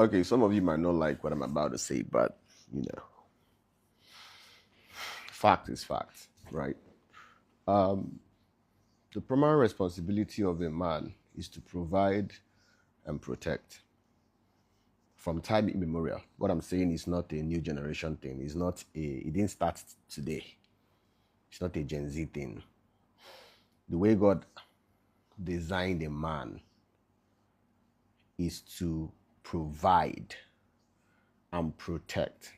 Okay, some of you might not like what I'm about to say, but you know, fact is fact, right? The primary responsibility of a man is to provide and protect from time immemorial. What I'm saying is not a new generation thing. It didn't start today. It's not a Gen Z thing. The way God designed a man is to provide and protect.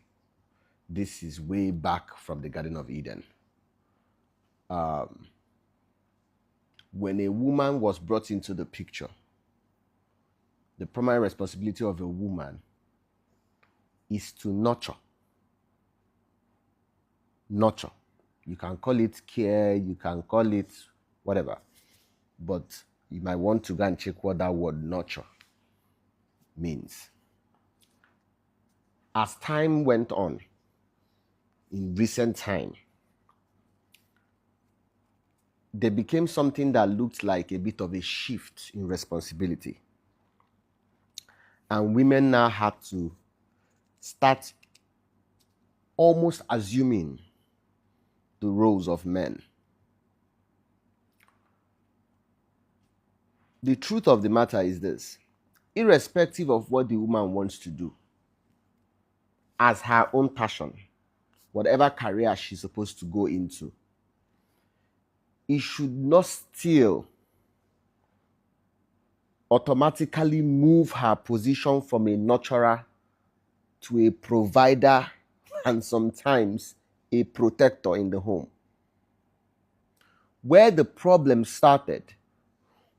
This is way back from the Garden of Eden. When a woman was brought into the picture, the primary responsibility of a woman is to nurture. Nurture. You can call it care, you can call it whatever, but you might want to go and check what that word nurture means. As time went on, in recent time, there became something that looked like a bit of a shift in responsibility. And women now had to start almost assuming the roles of men. The truth of the matter is this: irrespective of what the woman wants to do as her own passion, whatever career she's supposed to go into, it should not still automatically move her position from a nurturer to a provider and sometimes a protector in the home. Where the problem started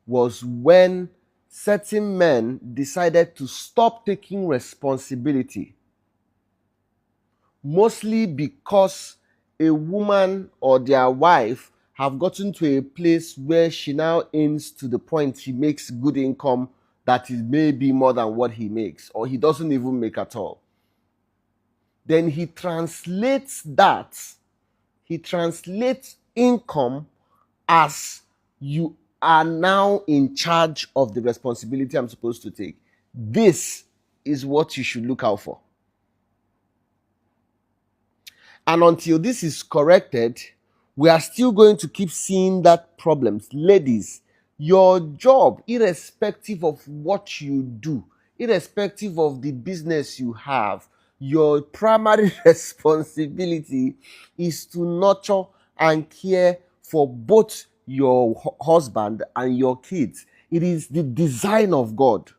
was when certain men decided to stop taking responsibility, mostly because a woman or their wife have gotten to a place where she now earns to the point she makes good income that is maybe more than what he makes, or he doesn't even make at all. Then he translates income as you are now in charge of the responsibility I'm supposed to take. This is what you should look out for. And until this is corrected, we are still going to keep seeing that problems. Ladies, your job, irrespective of what you do, irrespective of the business you have, your primary responsibility is to nurture and care for both your husband and your kids. It is the design of God.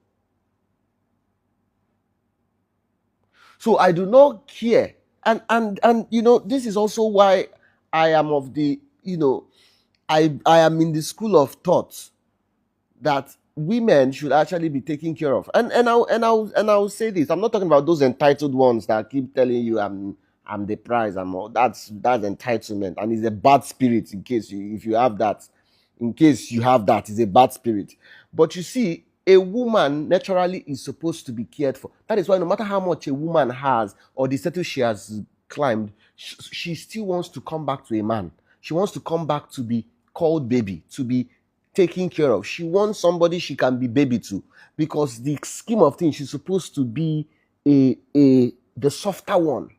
So I do not care. And you know, this is also why I am of the, you know, I am in the school of thought that women should actually be taken care of. And I'll say this. I'm not talking about those entitled ones that keep telling you I'm the prize. I'm all that's entitlement, and it's a bad spirit. If you have that, it's a bad spirit. But you see, a woman naturally is supposed to be cared for. That is why no matter how much a woman has or the status she has climbed, she still wants to come back to a man. She wants to come back to be called baby, to be taken care of. She wants somebody she can be baby to, because the scheme of things, she's supposed to be the softer one.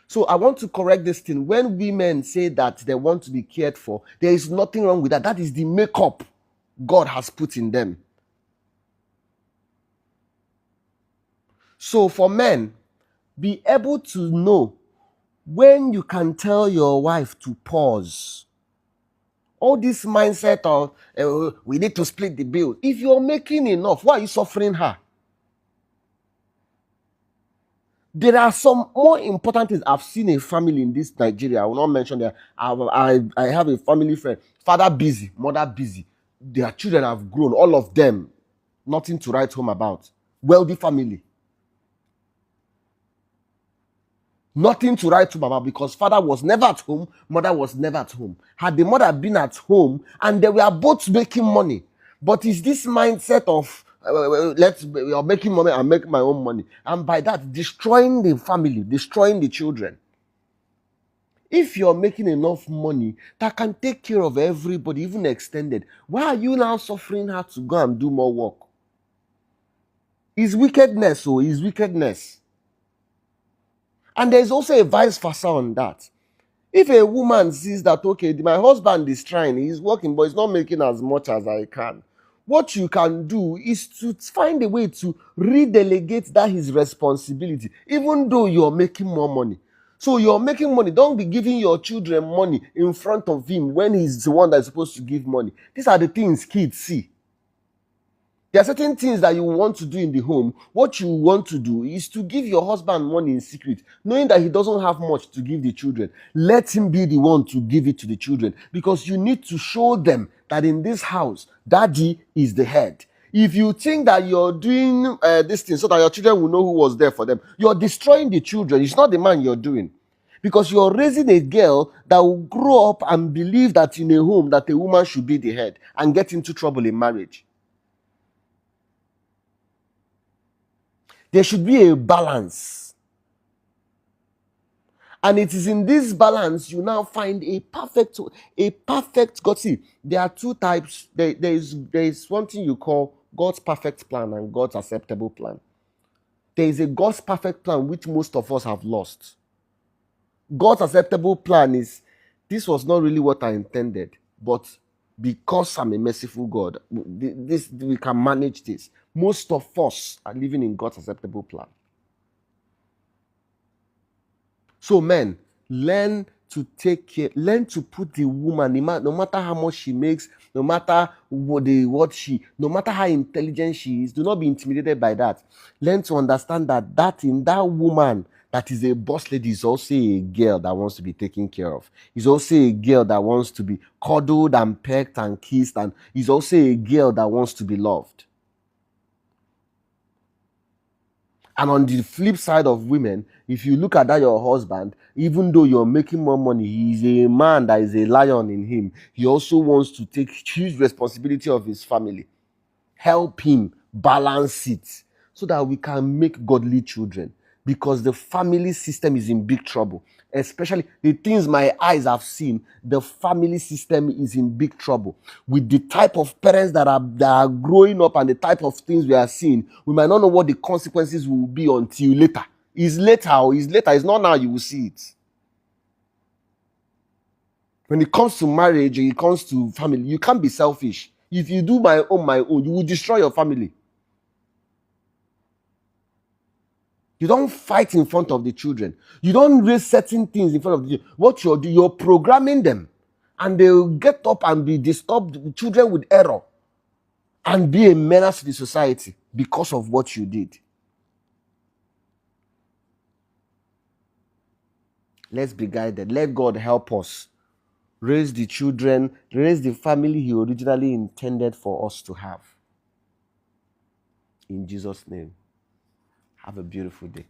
So I want to correct this thing. When women say that they want to be cared for, there is nothing wrong with that. That is the makeup God has put in them. So for men, be able to know when you can tell your wife to pause. All this mindset of we need to split the bill. If you're making enough, why are you suffering her? There are some more important things. I've seen a family in this Nigeria. I will not mention that. I have a family friend. Father busy, mother busy. Their children have grown, all of them. Nothing to write home about. Wealthy family. Nothing to write home about, because father was never at home, mother was never at home. Had the mother been at home, and they were both making money. But it's this mindset of you're making money and make my own money, and by that destroying the family, destroying the children. If you're making enough money that can take care of everybody, even extended, why are you now suffering her to go and do more work? Is wickedness, so is wickedness. And there's also a vice versa on that. If a woman sees that, okay, my husband is trying, he's working, but he's not making as much as I can, what you can do is to find a way to redelegate that his responsibility, even though you're making more money. So you're making money. Don't be giving your children money in front of him when he's the one that's supposed to give money. These are the things kids see. There are certain things that you want to do in the home. What you want to do is to give your husband money in secret, knowing that he doesn't have much to give the children. Let him be the one to give it to the children, because you need to show them that in this house, daddy is the head. If you think that you're doing this thing so that your children will know who was there for them, you're destroying the children. It's not the man you're doing. Because you're raising a girl that will grow up and believe that in a home that a woman should be the head and get into trouble in marriage. There should be a balance. And it is in this balance you now find a perfect God. See, there are two types. There is one thing you call God's perfect plan and God's acceptable plan. There is a God's perfect plan which most of us have lost. God's acceptable plan is, this was not really what I intended, but because I'm a merciful God, we can manage this. Most of us are living in God's acceptable plan. So men, learn to take care, learn to put the woman, no matter how much she makes, no matter no matter how intelligent she is, do not be intimidated by that. Learn to understand that in that woman that is a boss lady is also a girl that wants to be taken care of. Is also a girl that wants to be cuddled and pecked and kissed, and is also a girl that wants to be loved. And on the flip side of women, if you look at that your husband, even though you're making more money, he is a man that is a lion in him. He also wants to take huge responsibility of his family. Help him balance it so that we can make godly children. Because the family system is in big trouble. Especially the things my eyes have seen, the family system is in big trouble. With the type of parents that are growing up and the type of things we are seeing, we might not know what the consequences will be until later. It's later, it's not now you will see it. When it comes to marriage, it comes to family, you can't be selfish. If you do my own, you will destroy your family. You don't fight in front of the children. You don't raise certain things in front of the children. What you're doing, you're programming them. And they'll get up and be disturbed, children with error. And be a menace to the society because of what you did. Let's be guided. Let God help us raise the children, raise the family He originally intended for us to have. In Jesus' name. Have a beautiful day.